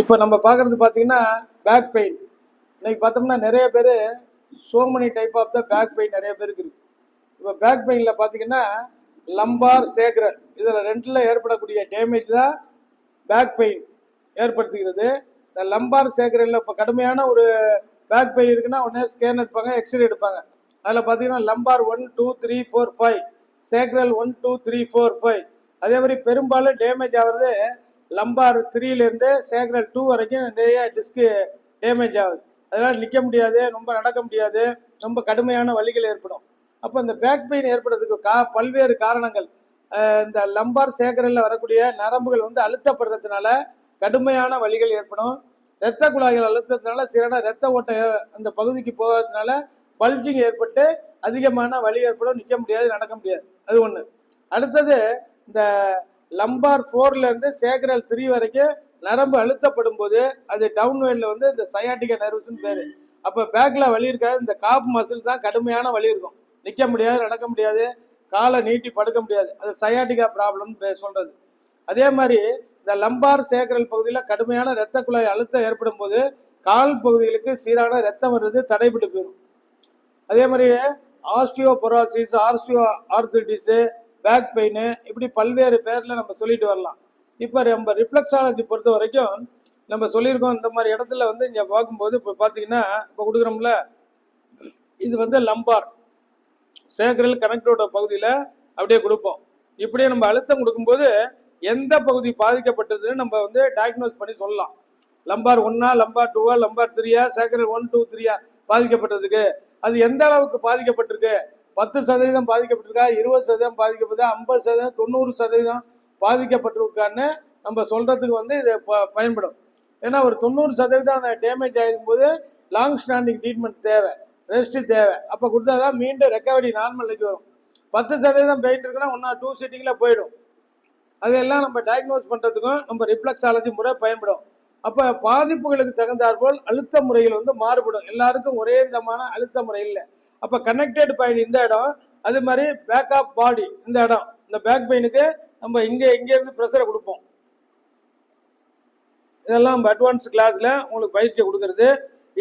இப்போ நம்ம பார்க்குறது பார்த்தீங்கன்னா பேக் பெயின். இன்னைக்கு பார்த்தோம்னா நிறைய பேர் many type of the back pain நிறைய பேருக்கு இருக்குது. இப்போ பேக் பெயினில் பார்த்தீங்கன்னா லம்பார் சேக்ரல் இதில் ரெண்டில் ஏற்படக்கூடிய டேமேஜ் தான் பேக் பெயின் ஏற்படுத்துகிறது. இந்த லம்பார் சேக்ரலில் இப்போ கடுமையான ஒரு பேக் பெயின் இருக்குன்னா உடனே ஸ்கேன் எடுப்பாங்க, எக்ஸ்ரே எடுப்பாங்க. அதில் பார்த்தீங்கன்னா லம்பார் 1 2 3 4 5, சேக்ரல் 1 2 3 4 5. அதே மாதிரி பெரும்பாலும் டேமேஜ் ஆகிறது லம்பார் 3லேருந்து சேக்ரல் 2 வரைக்கும் நிறைய டிஸ்க்கு டேமேஜ் ஆகுது. அதனால் நிற்க முடியாது, ரொம்ப நடக்க முடியாது, ரொம்ப கடுமையான வலிகள் ஏற்படும். அப்போ இந்த பேக் பெயின் ஏற்படுறதுக்கு பல்வேறு காரணங்கள். இந்த லம்பார் சேக்ரலில் வரக்கூடிய நரம்புகள் வந்து அழுத்தப்படுறதுனால கடுமையான வலிகள் ஏற்படும். இரத்த குழாய்கள் அழுத்தத்தினால சீரான இரத்த ஓட்டை அந்த பகுதிக்கு போகிறதுனால பல்ஜிங் ஏற்பட்டு அதிகமான வலி ஏற்படும், நிற்க முடியாது, நடக்க முடியாது. அது ஒன்று. அடுத்தது இந்த லம்பார் 4லேருந்து சேக்ரல் 3 வரைக்கும் நரம்பு அழுத்தப்படும் போது அது டவுன் வேல்ல வந்து இந்த சயாட்டிகா நர்வ்ஸ்ன்னு பேர். அப்போ பேக்கில் வலி இருக்காது, இந்த காப் மசில் தான் கடுமையான வலி இருக்கும், நிற்க முடியாது, நடக்க முடியாது, காலை நீட்டி படுக்க முடியாது. அது சயாட்டிகா ப்ராப்ளம் சொல்கிறது. அதே மாதிரி இந்த லம்பார் சேக்ரல் பகுதியில் கடுமையான இரத்த குழாய் அழுத்தம் ஏற்படும் போது கால் பகுதிகளுக்கு சீரான ரத்தம் வர்றது தடைபட்டு போயிடும். அதே மாதிரி ஆஸ்டியோபொரோசிஸ், ஆர்த்திடிஸு, பேக் பெயின், இப்படி பல்வேறு பேரில் நம்ம சொல்லிட்டு வரலாம். இப்போ நம்ம ரிஃப்ளெக்ஸாலஜி பொறுத்த வரைக்கும் நம்ம சொல்லியிருக்கோம், இந்த மாதிரி இடத்துல வந்து இங்கே பார்க்கும்போது இப்போ பார்த்தீங்கன்னா இப்போ கொடுக்குறோம்ல, இது வந்து லம்பார் சேக்ரல் கனெக்டோட பகுதியில் அப்படியே கொடுப்போம். இப்படியே நம்ம அழுத்தம் கொடுக்கும்போது எந்த பகுதி பாதிக்கப்பட்டதுன்னு நம்ம வந்து டயக்னோஸ் பண்ணி சொல்லலாம். லம்பார் 1, லம்பார் 2, லம்பார் 3, சேக்ரல் 1 2 3 பாதிக்கப்பட்டதுக்கு அது எந்த அளவுக்கு பாதிக்கப்பட்டிருக்கு, 10% பாதிக்கப்பட்டிருக்கா, 20% பாதிக்கப்பட்டதா, 50%, 90% பாதிக்கப்பட்டிருக்கான்னு நம்ம சொல்றதுக்கு வந்து இது பயன்படும். ஏன்னா ஒரு 90% டேமேஜ் ஆகிருக்கும்போது லாங் ஸ்டாண்டிங் ட்ரீட்மெண்ட் தேவை, ரெஸ்ட் தேவை. அப்போ கொடுத்தாதான் மீண்டும் ரெக்கவரி நார்மலுக்கு வரும். 10% பெயின் இருக்குன்னா 1 or 2 சிட்டிங்கில் போயிடும். அதெல்லாம் நம்ம டயக்னோஸ் பண்ணுறதுக்கும் நம்ம ரிஃப்ளெக்ஸாலஜி முறை பயன்படும். அப்போ பாதிப்புகளுக்கு தகுந்தாற்போல் அழுத்த முறைகள் வந்து மாறுபடும். எல்லாருக்கும் ஒரே விதமான அழுத்த முறை இல்லை. அப்போ கனெக்டட் பாயிண்ட் இந்த இடம், அது மாதிரி பேக் ஆஃப் பாடி இந்த இடம், இந்த பேக் பெயினுக்கு நம்ம இங்கேருந்து ப்ரெஷரை கொடுப்போம். இதெல்லாம் நம்ம அட்வான்ஸ் கிளாஸில் உங்களுக்கு பயிற்சியை கொடுக்கறது.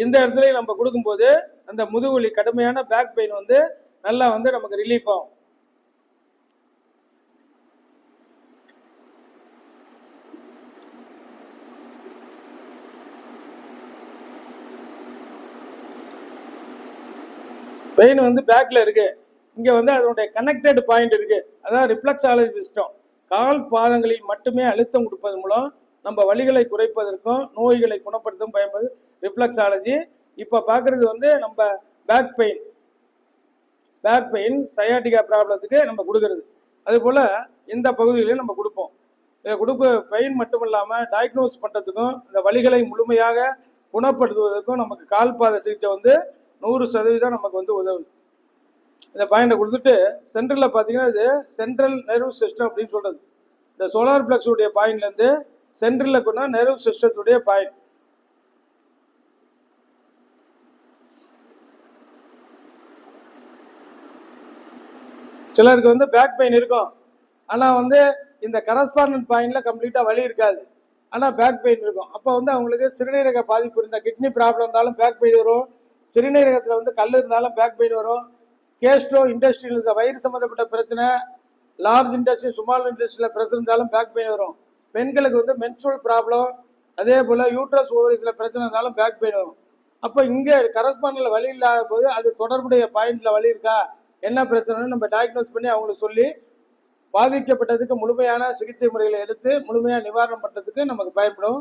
இந்த இடத்துல நம்ம கொடுக்கும்போது அந்த முதுகுவலி கடுமையான பேக் பெயின் வந்து நல்லா வந்து நமக்கு ரிலீஃப் ஆகும். பெயின் வந்து பேக்கில் இருக்குது, இங்கே வந்து அதனுடைய கனெக்டட் பாயிண்ட் இருக்குது, அதான் ரிஃப்ளெக்ஸாலஜி சிஸ்டம். கால் பாதங்களில் மட்டுமே அழுத்தம் கொடுப்பதன் மூலம் நம்ம வலிகளை குறைப்பதற்கும் நோய்களை குணப்படுத்தும் பயன்படுது ரிஃப்ளெக்ஸாலஜி. இப்போ பார்க்குறது வந்து நம்ம பேக் பெயின் சயாட்டிகா ப்ராப்ளத்துக்கு நம்ம கொடுக்கறது. அதுபோல் இந்த பகுதியிலையும் நம்ம கொடுப்போம். இதை பெயின் மட்டும் இல்லாமல் டயக்னோஸ் பண்ணுறதுக்கும் இந்த வலிகளை முழுமையாக குணப்படுத்துவதற்கும் நமக்கு கால் பாத சிகிச்சை வந்து 100% நமக்கு வந்து உதவுது. இந்த பாயிண்டை கொடுத்துட்டு சென்ட்ரலில் பார்த்தீங்கன்னா இது சென்ட்ரல் நர்வ் சிஸ்டம் அப்படின்னு சொல்கிறது. இந்த சோலார் பிளக்ஸுடைய பாயிண்ட்லேருந்து சென்ட்ரலில் கொண்டா நர்வ் சிஸ்டத்துடைய பாயிண்ட். சிலருக்கு வந்து பேக் பெயின் இருக்கும், ஆனால் வந்து இந்த கரஸ்பாண்டன்ட் பாயிண்டில் கம்ப்ளீட்டாக வலி இருக்காது, ஆனால் பேக் பெயின் இருக்கும். அப்போ வந்து அவங்களுக்கு சிறுநீரக பாதிப்பு இருந்தால், கிட்னி ப்ராப்ளம் இருந்தாலும் பேக் பெயின் வரும், சிறுநீரகத்தில் வந்து கல் இருந்தாலும் பேக் பெயின் வரும், கேஸ்ட்ரோ இண்டஸ்ட்ரியல் வயிறு சம்மந்தப்பட்ட பிரச்சனை, லார்ஜ் இண்டஸ்ட்ரி ஸ்மால் இண்டஸ்ட்ரியில் பிரச்சனை இருந்தாலும் பேக் பெயின் வரும். பெண்களுக்கு வந்து மென்சுரல் ப்ராப்ளம், அதே போல் யூட்ரஸ் ஓவரிஸில் பிரச்சனை இருந்தாலும் பேக் பெயின் வரும். அப்போ இங்கே கரஸ்பாண்டில் வலி இல்லாத போது அது தொடர்புடைய பாயிண்டில் வலி இருக்கா, என்ன பிரச்சனைன்னு நம்ம டயக்னோஸ் பண்ணி அவங்களுக்கு சொல்லி பாதிக்கப்பட்டதுக்கு முழுமையான சிகிச்சை முறைகளை எடுத்து முழுமையாக நிவாரணம் பண்ணுறதுக்கு நமக்கு பயன்படும்.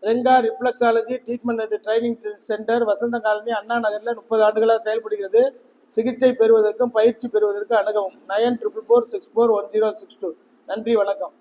Renga reflexology treatment and training centre, Vasantha colony, அண்ணா நகரில் 30 ஆண்டுகளாக செயல்படுகிறது. சிகிச்சை பெறுவதற்கும் பயிற்சி பெறுவதற்கும் அணுகவும் 9444641062. நன்றி, வணக்கம்.